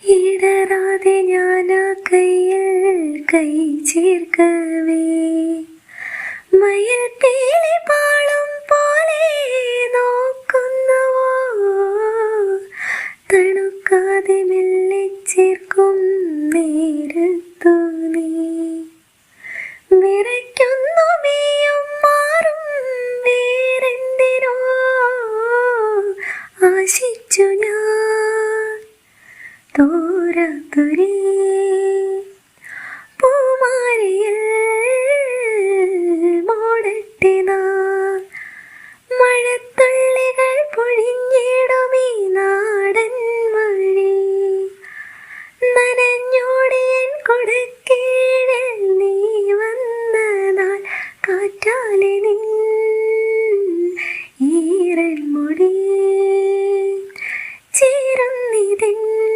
ഇടറാതെ ഞാനാ കയ്യിൽ കൈ ചേർക്കവേ മയിൽ പീലി പാളും പോലെ നോക്കുന്നുവോ തണുക്കാതെ മെല്ലെ ചേർക്കും നേരത്തു നീ വിറയ്ക്കുന്നു മേയും മാറും വേറെന്തിനോ ആശിച്ചു ഞാൻ തോരാതുരേ